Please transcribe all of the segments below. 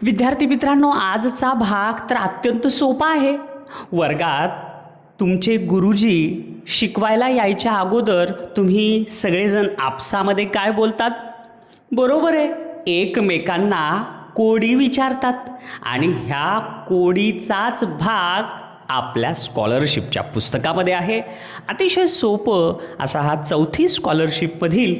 विद्यार्थी मित्रांनो, आजचा भाग तर अत्यंत सोपा आहे. वर्गात तुमचे गुरुजी शिकवायला यायच्या अगोदर तुम्ही सगळेजण आपसामध्ये काय बोलतात? बरोबर आहे, एकमेकांना कोडी विचारतात आणि ह्या कोडीचाच भाग आपल्या स्कॉलरशिपच्या पुस्तकामध्ये आहे. अतिशय सोपं असा हा चौथी स्कॉलरशिपमधील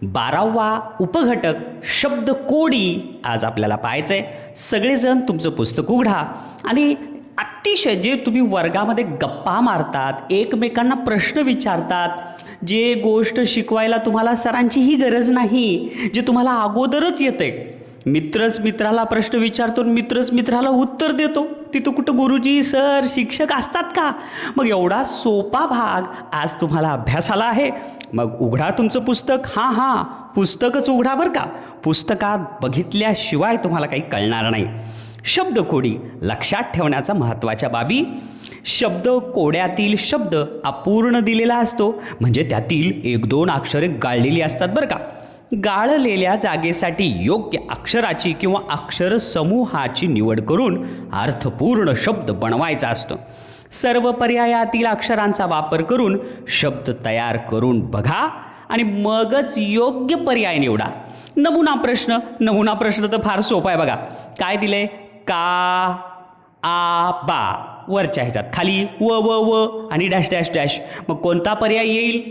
12वा उपघटक शब्द कोडी आज आपल्याला पाहायचं आहे. सगळेजण तुमचं पुस्तक उघडा आणि अतिशय जे तुम्ही वर्गामध्ये गप्पा मारतात, एकमेकांना प्रश्न विचारतात, जे गोष्ट शिकवायला तुम्हाला सरांचीही गरज नाही, जे तुम्हाला अगोदरच येते. मित्रच मित्राला प्रश्न विचारतो, मित्रच मित्राला उत्तर देतो. तिथं कुठं गुरुजी सर शिक्षक असतात का? मग एवढा सोपा भाग आज तुम्हाला अभ्यासाला आहे. मग उघडा तुमचं पुस्तक. हां, पुस्तकच उघडा बरं का. पुस्तकात बघितल्याशिवाय तुम्हाला काही कळणार नाही. शब्दकोडी लक्षात ठेवण्याचा महत्त्वाच्या बाबी. शब्द कोड्यातील शब्द अपूर्ण दिलेला असतो, म्हणजे त्यातील 1-2 अक्षरे गाळलेली असतात बरं का. गाळलेल्या जागेसाठी योग्य अक्षराची किंवा अक्षर समूहाची निवड करून अर्थपूर्ण शब्द बनवायचा असतो. सर्व पर्यायातील अक्षरांचा वापर करून शब्द तयार करून बघा आणि मगच योग्य पर्याय निवडा. नमुना प्रश्न तर फार सोपा आहे बघा. काय दिले? का, आ, बा. वरच्या ह्याच्यात खाली व आणि डॅश डॅश डॅश. मग कोणता पर्याय येईल?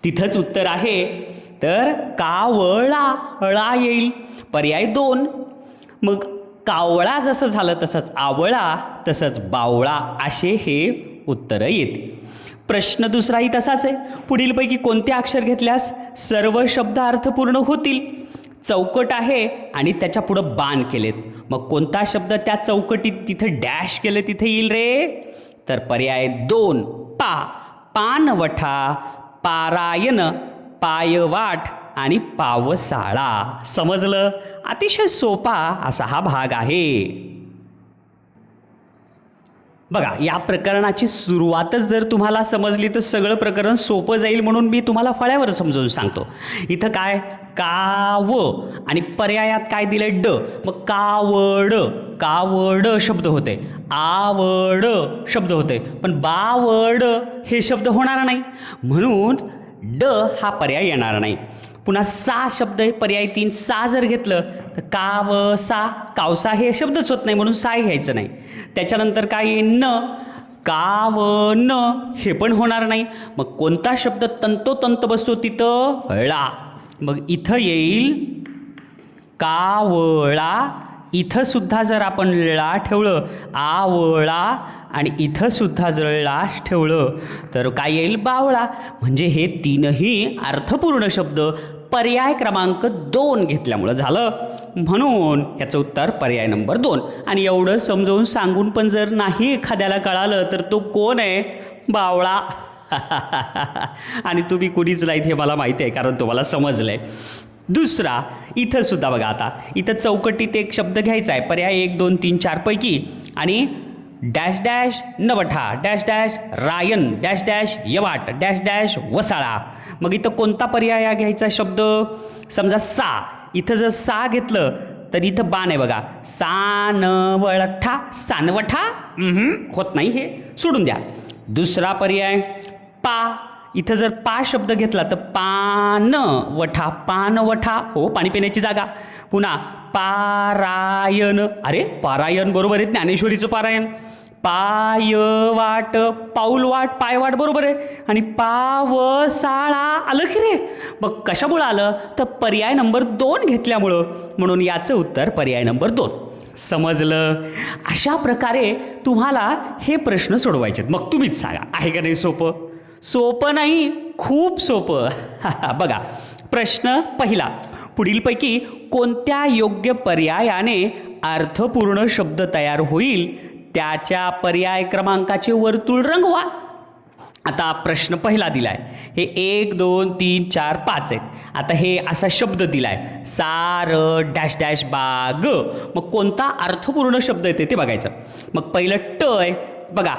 तिथंच उत्तर आहे. तर कावळा, हळा येईल. पर्याय 2. मग कावळा जसं झालं तसंच आवळा, तसंच बावळा असे हे उत्तरं येतील. प्रश्न दुसराही तसाच आहे. पुढीलपैकी कोणते अक्षर घेतल्यास सर्व शब्द अर्थपूर्ण होतील? चौकट आहे आणि त्याच्या पुढं बाण केलेत. मग कोणता शब्द त्या चौकटीत तिथं डॅश केलं तिथे येईल रे? तर पर्याय 2. पानवठा, पारायण, पायवाट आणि पावसाळा. समजलं? अतिशय सोपा असा हा भाग आहे. बघा, या प्रकरणाची सुरुवातच जर तुम्हाला समजली तर सगळं प्रकरण सोपं जाईल, म्हणून मी तुम्हाला फळ्यावर समजावून सांगतो. इथं काय? काव आणि पर्यायात काय दिलंय? ड. मग कावड शब्द होते, आवड शब्द होते, पण बावड हे शब्द होणार नाही, म्हणून ड हा पर्याय येणार नाही. पुन्हा सा शब्द आहे, पर्याय 3. सा जर घेतलं तर कावसा, कावसा हे शब्दच होत नाही, म्हणून साय घ्यायचं नाही. त्याच्यानंतर काय येईल? न. कावन हे पण होणार नाही. मग कोणता शब्द तंतोतंत बसतो तिथं? ळा. मग इथं येईल कावळा. इथं सुद्धा जर आपण ळा ठेवलं, आवळा, आणि इथं सुद्धा जर ळाश ठेवलं तर काय येईल? बावळा. म्हणजे हे 3ही अर्थपूर्ण शब्द पर्याय क्रमांक 2 घेतल्यामुळं झालं, म्हणून याचं उत्तर पर्याय नंबर 2. आणि एवढं समजावून सांगून पण जर नाही एखाद्याला कळालं तर तो कोण आहे? बावळा. आणि तुम्ही कुणीच नाहीत हे मला माहिती आहे, कारण तुम्हाला समजलं आहे. दुसरा, इथं सुद्धा बघा, आता इथं चौकटीत एक शब्द घ्यायचा आहे, पर्याय 1, 2, 3, 4 पैकी, आणि डॅश डॅश नवठा, डॅश डॅश रायन, डॅश डॅश यवाट, डॅश डॅश वसाळा. मग इथं कोणता पर्याय घ्यायचा शब्द? समजा सा. इथं जर सा घेतलं तर इथं बाण आहे बघा, सानवठा, सानवठा. होत नाही, हे सोडून द्या. दुसरा पर्याय पा. इथं जर पा शब्द घेतला तर पानवठा, पानवठा. हो, पाणी पिण्याची जागा. पुन्हा पारायण. अरे, पारायण बरोबर आहे, ज्ञानेश्वरीचं पारायण. पायवाट, पाऊलवाट, पायवाट बरोबर आहे. आणि पावसाळा आलं की रे? मग कशामुळं आलं? तर पर्याय नंबर 2 घेतल्यामुळं, म्हणून याचं उत्तर पर्याय नंबर 2. समजलं? अशा प्रकारे तुम्हाला हे प्रश्न सोडवायचे. मग तुम्हीच सांगा, आहे का नाही सोपं? सोपं नाही, खूप सोपं. बघा, प्रश्न पहिला. पुढीलपैकी कोणत्या योग्य पर्यायाने अर्थपूर्ण शब्द तयार होईल त्याच्या पर्याय क्रमांकाचे वर्तुळ रंगवा. आता प्रश्न पहिला दिलाय, हे 1, 2, 3, 4, 5 आहेत. आता हे असा शब्द दिलाय, सार डॅश डॅश बाग. मग कोणता अर्थपूर्ण शब्द येते ते बघायचं. मग पहिलं ट आहे बघा.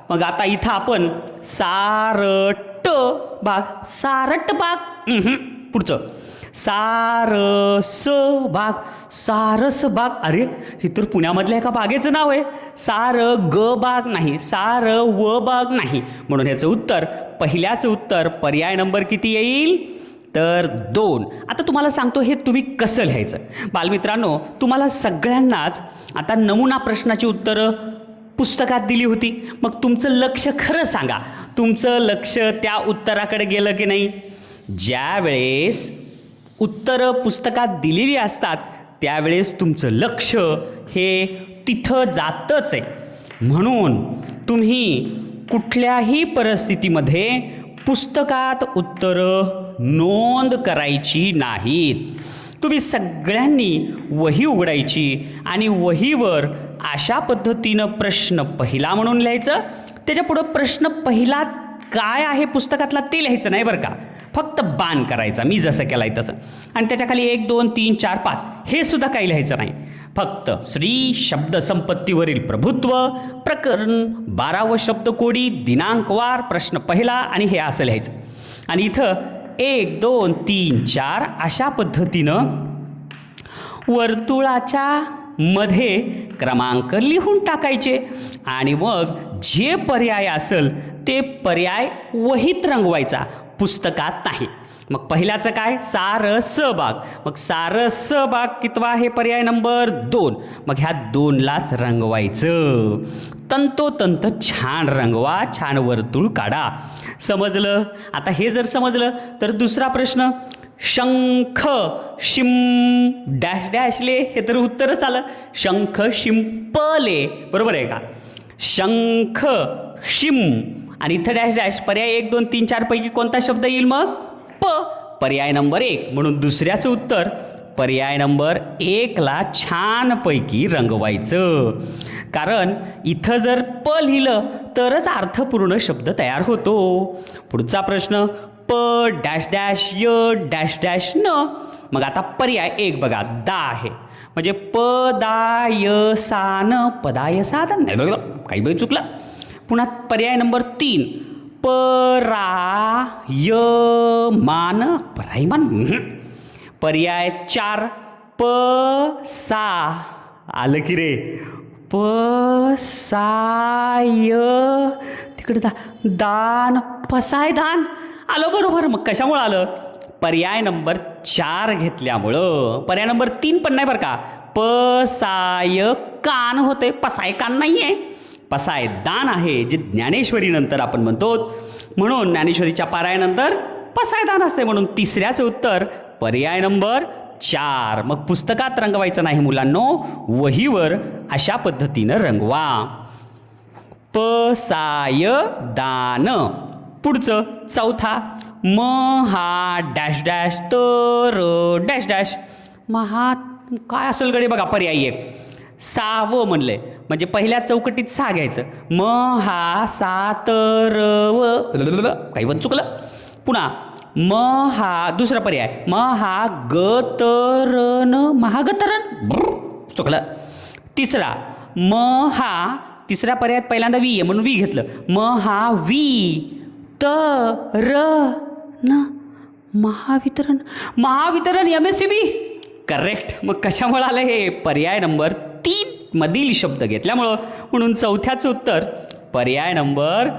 मग आता इथं आपण सारट बाग, सारट बाग. पुढचं सारस बाग, सारस बाग. अरे हे तर पुण्यामधल्या एका बागेचं नाव आहे. सार ग बाग नाही, सार व बाग नाही. म्हणून ह्याचं उत्तर, पहिल्याचं उत्तर पर्याय नंबर किती येईल तर 2. आता तुम्हाला सांगतो हे तुम्ही कसं लिहायचं. बालमित्रांनो, तुम्हाला सगळ्यांनाच आता नमुना प्रश्नाची उत्तरं पुस्तकात दिली होती. मग तुमचं लक्ष खरं सांगा, तुमचं लक्ष त्या उत्तराकडे गेलं की नाही. ज्या वेळेस उत्तरं पुस्तकात दिलेली असतात त्यावेळेस तुमचं लक्ष हे तिथं जातच आहे. म्हणून तुम्ही कुठल्याही परिस्थितीमध्ये पुस्तकात उत्तरं नोंद करायची नाहीत. तुम्ही सगळ्यांनी वही उघडायची आणि वहीवर अशा पद्धतीनं प्रश्न पहिला म्हणून लिहायचं. त्याच्यापुढं प्रश्न पहिला काय आहे पुस्तकातला ते लिहायचं नाही बरं का, फक्त बाण करायचा मी जसं केलं आहे तसं. आणि त्याच्याखाली 1 2 3 4 5 हे सुद्धा काही लिहायचं नाही. फक्त श्री शब्द संपत्तीवरील प्रभुत्व, प्रकरण 12व शब्दकोडी, दिनांकवार, प्रश्न पहिला आणि हे असं लिहायचं. आणि इथं 1 2 3 4 अशा पद्धतीनं वर्तुळाच्या मध्ये क्रमांक लिहून टाकायचे. आणि मग जे पर्याय असेल ते पर्याय वहीत रंगवायचा, पुस्तकात नाही. मग पहिल्याचं काय, सारस बाग. मग सारस बाग कितवा आहे, पर्याय नंबर 2. मग ह्या 2लाच रंगवायचं. तंतोतंत छान रंगवा, छान वर्तुळ काढा. समजलं. आता हे जर समजलं तर दुसरा प्रश्न, शंख शिम डॅश डॅशले, हे तर उत्तरच आलं. शंख शिंपले, बरोबर आहे का. शंख शिम आणि इथं डॅश डॅश, पर्याय 1 2 3 4 पैकी कोणता शब्द येईल मग, प, पर्याय नंबर 1. म्हणून दुसऱ्याचं उत्तर पर्याय नंबर 1ला छानपैकी रंगवायचं. कारण इथं जर प लिहिलं तरच अर्थपूर्ण शब्द तयार होतो. पुढचा प्रश्न, प डॅश डॅश य डॅश डॅश न. मग आता पर्याय 1 बघा, दा आहे. म्हणजे प दा य सा न, पदाय साधन नाही, काही बाई चुकलं. पुन्हा पर्याय नंबर 3, पराय मान, परायमान. पर्याय 4, प सा, आलं की रे, प साय, तिकडे दान, पसाय दान, आलं बरोबर. मग कशामुळं आलं, पर्याय नंबर 4 घेतल्यामुळं. पर्याय नंबर 3 पण नाही बरं का, पसाय कान होते, पसाय कान नाही आहे, पसाय दान आहे, जे ज्ञानेश्वरी नंतर आपण म्हणतो. म्हणून ज्ञानेश्वरीच्या पारायणानंतर पसाय दान असते. म्हणून तिसऱ्याचं उत्तर पर्याय नंबर 4. मग पुस्तकात रंगवायचं नाही मुलांनो, वहीवर अशा पद्धतीनं रंगवा. पसाय दान. पुढचं चौथा, महा डॅश डॅश तर डॅश डॅश. महा काय असेल गडे बघा, पर्याय 1 सावं म्हणलंय, म्हणजे पहिल्या चौकटीत 6 घ्यायचं. म हा सा तर व, काही पण चुकलं. पुन्हा म हा, दुसरा पर्याय म हा ग तर न, महागतरण, चुकलं. तिसरा म हा, तिसऱ्या पर्यायात पहिल्यांदा वी आहे म्हणून वी घेतलं. म हा वी तर न, महावितरण, महावितरण MSCB, करेक्ट. मग कशामुळे आलं हे, पर्याय नंबर 3 मधील शब्द घेतल्यामुळं. म्हणून चौथ्याचं उत्तर पर्याय नंबर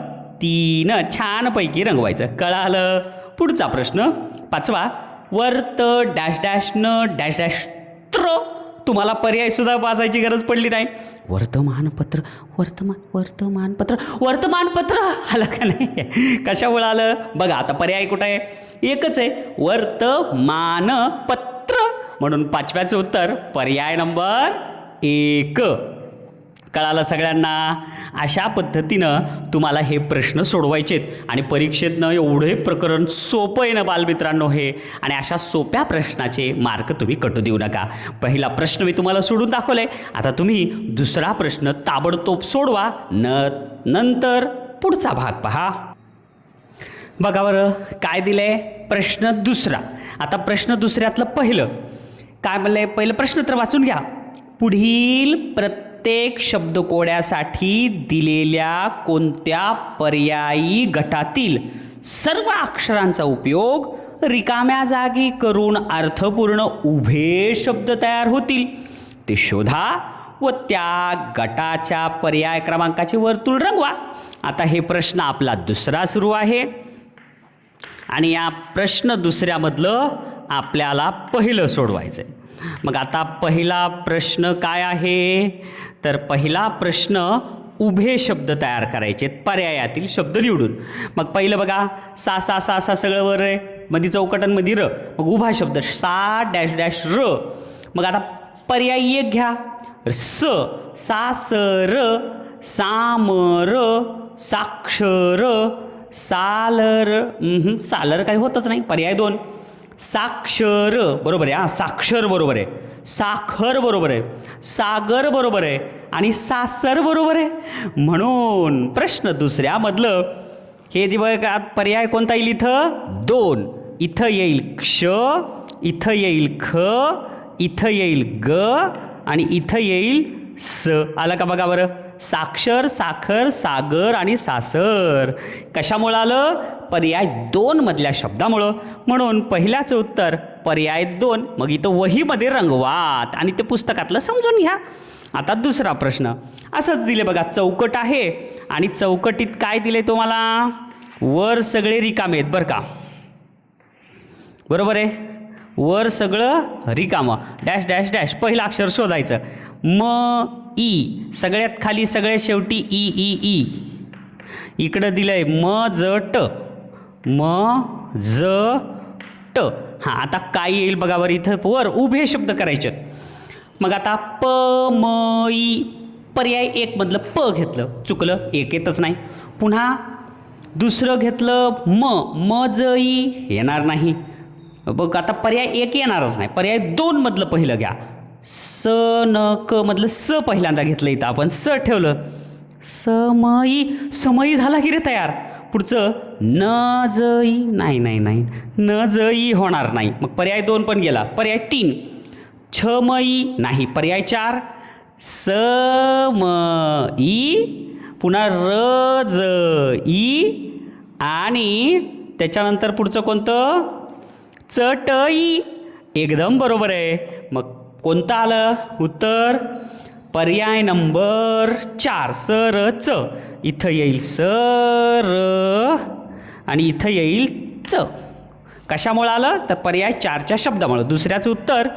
3 छानपैकी रंगवायचं. कळालं. पुढचा प्रश्न 5वा, वर्त डॅश डॅश न डॅश डॅश त्र. तुम्हाला पर्याय सुद्धा वाचायची गरज पडली नाही. वर्तमानपत्र, वर्तमानपत्र, वर्तमानपत्र आलं का नाही, कशामुळे आलं बघा. आता पर्याय कुठं आहे, एकच आहे, वर्तमानपत्र. म्हणून 5व्याचं उत्तर पर्याय नंबर 1. कळालं सगळ्यांना. अशा पद्धतीनं तुम्हाला हे प्रश्न सोडवायचेत. आणि परीक्षेतनं एवढे प्रकरण सोपं आहे ना बालमित्रांनो हे. आणि अशा सोप्या प्रश्नाचे मार्क तुम्ही कटू देऊ नका. पहिला प्रश्न मी तुम्हाला सोडून दाखवलाय. आता तुम्ही दुसरा प्रश्न ताबडतोब सोडवा, नंतर पुढचा भाग पहा. बघा बरं काय दिलंय, प्रश्न दुसरा. आता प्रश्न दुसऱ्यातलं पहिलं काय म्हणलंय, पहिलं प्रश्न तर वाचून घ्या. पुढील प्रत्येक शब्दकोड्यासाठी दिलेल्या कोणत्या पर्यायी गटातील सर्व अक्षरांचा उपयोग रिकाम्या जागी करून अर्थपूर्ण उभे शब्द तयार होतील ते शोधा व त्या गटाच्या पर्याय क्रमांकाचे वर्तुळ रंगवा. आता हे प्रश्न आपला दुसरा सुरू आहे आणि या प्रश्न दुसऱ्यामधलं आपल्याला पहिलं सोडवायचं आहे. मग आता पहिला प्रश्न काय आहे, तर पहिला प्रश्न उभे शब्द तयार करायचे पर्यायातील शब्द निवडून. मग पहिलं बघा, सा सा सा सा सगळं वर आहे, मध्ये चौकटांमध्ये र, मग उभा शब्द सा डॅश डॅश र. मग आता पर्याय एक घ्या, स सा स र सामर साक्षर सालर. सालर काही होतच नाही. पर्याय दोन, साक्षर बरोबर आहे. साक्षर बरोबर आहे, साखर बरोबर आहे, सागर बरोबर आहे आणि सासर बरोबर आहे. म्हणून प्रश्न दुसऱ्यामधलं हे जे बघा पर्याय कोणता येईल, इथं दोन. इथं येईल क्ष, इथं येईल ख, इथं येईल ग आणि इथं येईल स. आलं का बघा बरं, साक्षर साखर सागर आणि सासर. कशामुळं आलं, पर्याय दोन मधल्या शब्दामुळं. म्हणून पहिल्याचं उत्तर पर्याय दोन. मग इथं वहीमध्ये रंगवात आणि ते पुस्तकातलं समजून घ्या. आता दुसरा प्रश्न असंच दिले बघा, चौकट आहे आणि चौकटीत काय दिले तुम्हाला, वर सगळे रिकामे आहेत बरं का, बरोबर आहे. वर सगळं रिकामं, डॅश डॅश डॅश, पहिलं अक्षर शोधायचं. म ई, सगळ्यात खाली सगळ्यात शेवटी ई ई ई. इकडं दिलंय म ज ट, म ज ट. हां, आता काय येईल बघा बरं, इथं वर उभे शब्द करायचे. मग आता प म ई, पर्याय एक मधलं प घेतलं, चुकलं, एक येतच नाही. पुन्हा दुसरं घेतलं म ज ई, येणार नाही. बघ आता पर्याय एक येणारच नाही. पर्याय दोन मधलं पहिलं घ्या, स न क मधलं स पहिल्यांदा घेतलं, इथं आपण स ठेवलं, समयी. समयी झाला की रे तयार. पुढचं न जई, नाही नाही नाही, न जई होणार नाही. मग पर्याय दोन पण गेला. पर्याय तीन, छमयी नाही. पर्याय चार, समई. पुन्हा र ज ई आणि त्याच्यानंतर पुढचं कोणतं, चटई. एकदम बरोबर आहे. मग कोणतं आलं उत्तर, पर्याय नंबर चार, सर च. इथं येईल सर आणि इथं येईल च. कशामुळं आलं, तर पर्याय चारच्या शब्दामुळं. दुसऱ्याचं उत्तर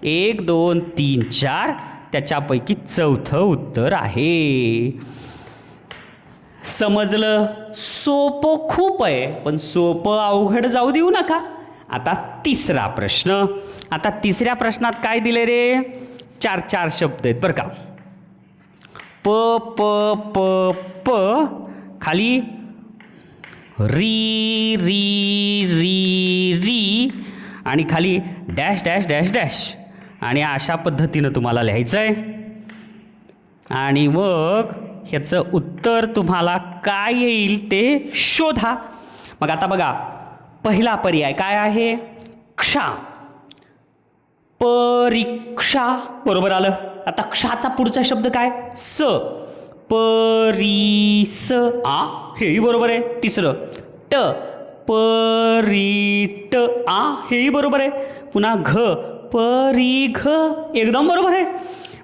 1 2 3 4, त्याच्यापैकी चौथं उत्तर आहे. समजलं, सोपं खूप आहे, पण सोपं अवघड जाऊ देऊ नका. आता तिसरा प्रश्न. आता तिसऱ्या प्रश्नात काय दिले रे, चार चार शब्द आहेत बरं का. प प प प, खाली री री री री आणि खाली डॅश डॅश डॅश डॅश. आणि अशा पद्धतीनं तुम्हाला लिहायचं आहे. आणि मग ह्याचं उत्तर तुम्हाला काय येईल ते शोधा. मग आता बघा, पहिला पर्याय काय आहे, क्षा, परीक्षा, बरोबर आलं. आता क्षाचा पुढचा शब्द काय, स, परीस आ, हेही बरोबर आहे. तिसरं ट, परीट आ, हेही बरोबर आहे. पुन्हा घ, परीघ, एकदम बरोबर आहे.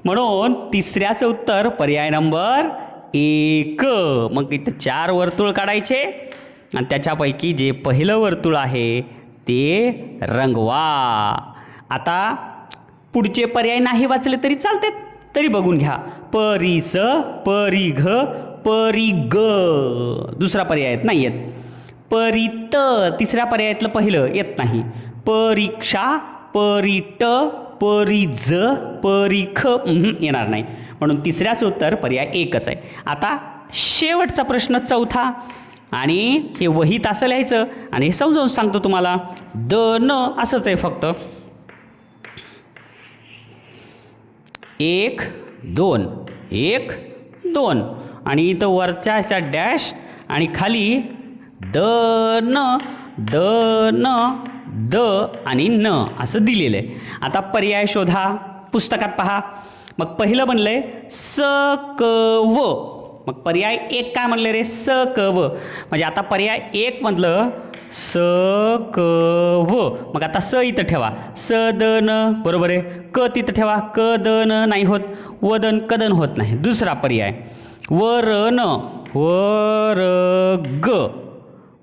म्हणून तिसऱ्याचं उत्तर पर्याय नंबर 1. मग इथं 4 वर्तुळ काढायचे आणि त्याच्यापैकी जे पहिलं वर्तुळ आहे ते रंगवा. आता पुढचे पर्याय नाही वाचले तरी चालतात, तरी बघून घ्या. परीस, परीघ, परीग, दुसरा पर्याय नाही येत. परीत, तिसऱ्या पर्यायातलं पहिलं येत नाही. परीक्षा, परीट, परीज, परीख, येणार नाही. म्हणून तिसऱ्याचं उत्तर पर्याय 1च आहे. आता शेवटचा प्रश्न चौथा, आणि हे वहीत असं लिहायचं आणि हे समजावून सांगतो तुम्हाला. द न असंच आहे फक्त. 1 2 1 2 आणि इथं वरच्या अशा डॅश आणि खाली द न द न द आणि न असं दिलेलं आहे. आता पर्याय शोधा, पुस्तकात पहा. मग पहिलं बनलंय स क व, मग पर्याय एक काय म्हणले रे, स क व. म्हणजे आता पर्याय एक म्हटलं स क व, मग आता स इथं ठेवा, स द न बरोबर आहे, क तिथं ठेवा, क द न नाही होत, वदन कदन होत नाही. दुसरा पर्याय व र न, व र ग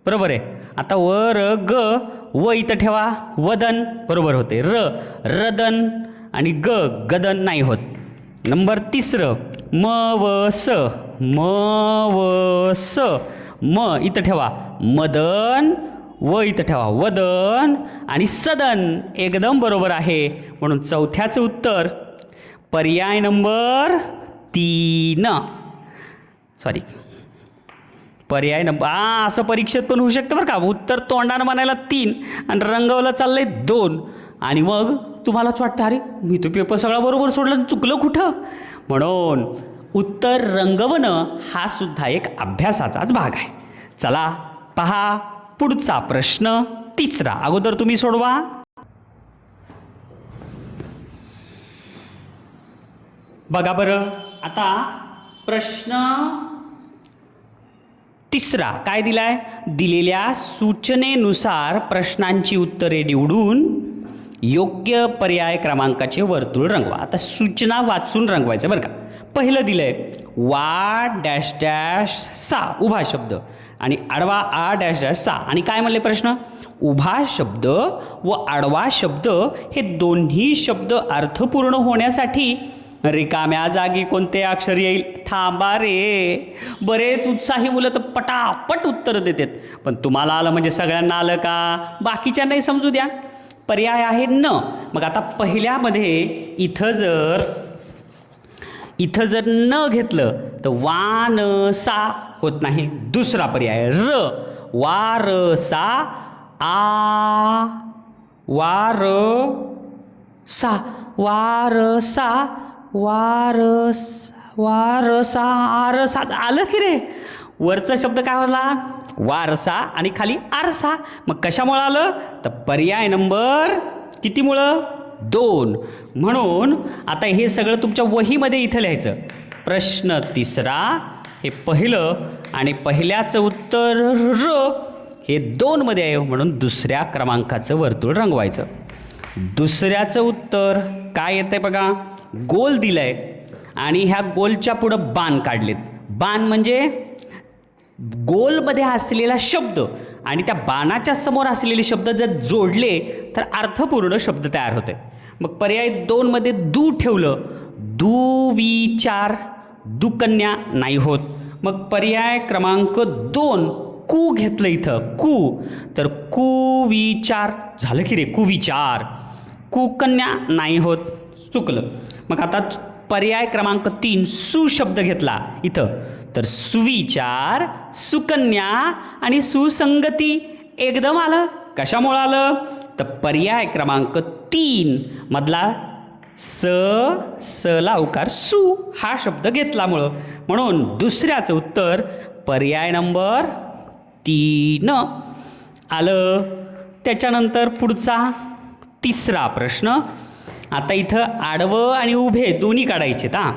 बरोबर आहे. आता व र ग, व इथं ठेवा, वदन बरोबर होते, र रदन आणि ग गदन नाही होत. नंबर तिसरं म व स, म व स, म इथं ठेवा, मदन, व इथं ठेवा, वदन आणि सदन एकदम बरोबर आहे. म्हणून चौथ्याचं उत्तर पर्याय नंबर 3. सॉरी, पर्याय नंबर असं परीक्षेत पण होऊ शकतं बरं का. उत्तर तोंडानं म्हणायला 3 आणि रंगवलं चाललंय 2 आणि मग तुम्हालाच वाटतं अरे मी तो पेपर सगळा बरोबर सोडलं, चुकलं कुठं. म्हणून उत्तर रंगवणं हा सुद्धा एक अभ्यासाचाच भाग आहे. चला पहा पुढचा प्रश्न 3. अगोदर तुम्ही सोडवा. बघा बरं, आता प्रश्न 3 काय दिलाय, दिलेल्या सूचनेनुसार प्रश्नांची उत्तरे निवडून योग्य पर्याय क्रमांकाचे वर्तुळ रंगवा. आता सूचना वाचून रंगवायचं बरं का. पहिलं दिलंय वा डॅश डॅश सा उभा शब्द आणि आडवा आ डॅश डॅश सा. आणि काय म्हणले प्रश्न, उभा शब्द व आडवा शब्द हे दोन्ही शब्द अर्थपूर्ण होण्यासाठी रिकाम्या जागी कोणते अक्षर येईल. थांबा रे, बरेच उत्साही मुलं तर पटापट उत्तर देतात, पण तुम्हाला आलं म्हणजे सगळ्यांना आलं का, बाकीच्यांनाही समजू द्या. पर्याय आहे न. मग आता पहिल्यामध्ये इथं जर न घेतलं तर वा न सा होत नाही. दुसरा पर्याय र, वा र सा, आ वा र सा, वा र सा, वा र सा, आ र सा. आलं की रे, वरचा शब्द काय होला, वारसा आणि खाली आरसा. मग कशामुळं आलं तर पर्याय नंबर कितीमुळं, 2. म्हणून आता हे सगळं तुमच्या वहीमध्ये इथं लिहायचं. प्रश्न 3 हे पहिलं आणि पहिल्याचं उत्तर र हे 2 मध्ये आहे, म्हणून दुसऱ्या क्रमांकाचं वर्तुळ रंगवायचं. दुसऱ्याचं उत्तर काय येतंय बघा, गोल दिलंय आणि ह्या गोलच्या पुढं बाण काढलेत. बाण म्हणजे गोलमध्ये असलेला शब्द आणि त्या बाणाच्या समोर असलेले शब्द जर जोडले तर अर्थपूर्ण शब्द तयार होते. मग पर्याय 2 मध्ये दू ठेवलं, दुविचार, दुकन्या नाही होत. मग पर्याय क्रमांक 2 कू घेतलं इथं, कू, तर कुविचार झालं की रे, कुविचार. कुकन्या नाही होत, चुकलं. मग आता पर्याय क्रमांक 3 सु शब्द घेतला इथं, तर सुविचार, सुकन्या आणि सुसंगती एकदम आलं. कशामुळं आलं तर पर्याय क्रमांक 3 मधला स ला उकार सु हा शब्द घेतल्यामुळं. म्हणून दुसऱ्याचं उत्तर पर्याय नंबर 3 आलं. त्याच्यानंतर पुढचा 3 प्रश्न. आता इथं आडवं आणि उभे दोन्ही काढायचे हां.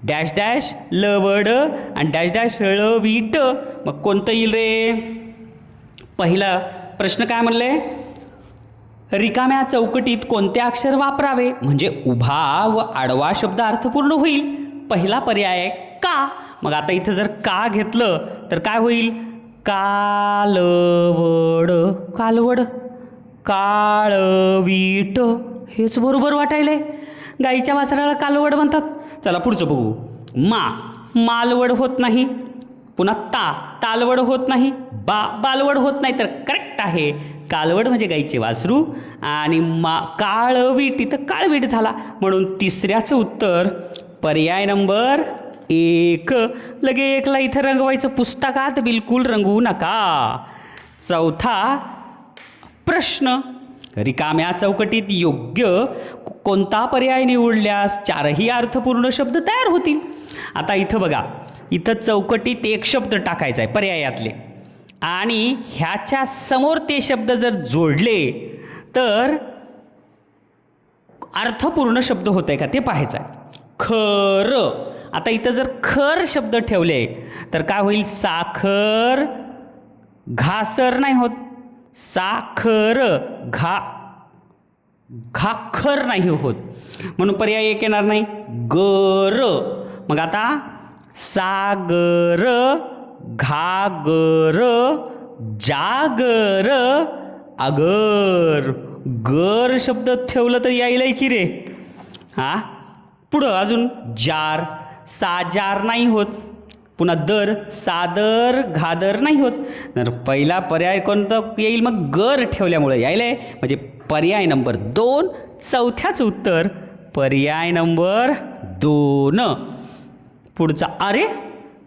डॅश डॅश लवड आणि डॅश डॅश ळवीट. मग कोणतं येईल रे. पहिला प्रश्न काय म्हणले, रिकाम्या चौकटीत कोणते अक्षर वापरावे म्हणजे उभा व आडवा शब्द अर्थपूर्ण होईल. पहिला पर्याय आहे का. मग आता इथं जर का घेतलं तर काय होईल, कालवड, कालवड, काळवीट. हेच बरोबर वाटायलंय, गाईच्या वासराला कालवड म्हणतात. चला पुढचं बघू. मालवड होत नाही. पुन्हा तालवड होत नाही. बालवड होत नाही, तर करेक्ट आहे कालवड म्हणजे गाईचे वासरू. आणि काळवीट इथं काळवीट झाला. म्हणून तिसऱ्याचं उत्तर पर्याय नंबर 1. लगे 1ला इथं रंगवायचं, पुस्तकात बिलकुल रंगवू नका. चौथा प्रश्न, रिकाम्या चौकटीत योग्य कोणता पर्याय निवडल्यास 4ही अर्थपूर्ण शब्द तयार होतील. आता इथं बघा, इथं चौकटीत एक शब्द टाकायचा आहे पर्यायातले आणि ह्याच्या समोर ते शब्द जर जोडले तर अर्थपूर्ण शब्द होत आहे का ते पाहायचं आहे. खरं आता इथं जर खर शब्द ठेवले तर काय होईल? साखर घासर नाही होत, साखर घाखर नाही होत, म्हणून पर्याय एक येणार नाही. गर. मग आता सागर घागर जागर आगर. गर शब्द ठेवलं तर यायला की रे. हा पुढं अजून जार साजार नाही होत. पुन्हा दर सादर घादर नाही होत. तर पहिला पर्याय कोणता येईल? मग गर ठेवल्यामुळे यायला. म्हणजे पर्याय नंबर 2 चौथ्याचं उत्तर पर्याय नंबर 2. पुढचा. अरे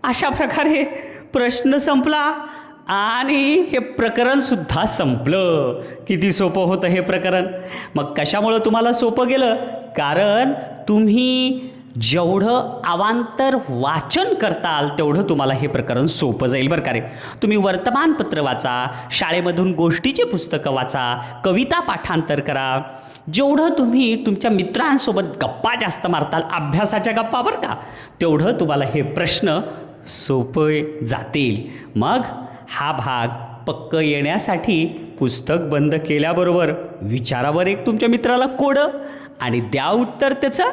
अशा प्रकारे प्रश्न संपला आणि हे प्रकरण सुद्धा संपलं. किती सोपं होतं हे प्रकरण. मग कशामुळं तुम्हाला सोपं गेलं? कारण तुम्ही जेवढं अवांतर वाचन करताल तेवढं तुम्हाला हे प्रकरण सोपं जाईल बरं का रे. तुम्ही वर्तमानपत्र वाचा, शाळेमधून गोष्टीचे पुस्तकं वाचा, कविता पाठांतर करा. जेवढं तुम्ही तुमच्या मित्रांसोबत गप्पा जास्त मारताल, अभ्यासाच्या गप्पा बरं का, तेवढं तुम्हाला हे प्रश्न सोपे जातील. मग हा भाग पक्क येण्यासाठी पुस्तक बंद केल्याबरोबर विचारावर एक तुमच्या मित्राला कोडं आणि द्या उत्तर त्याचं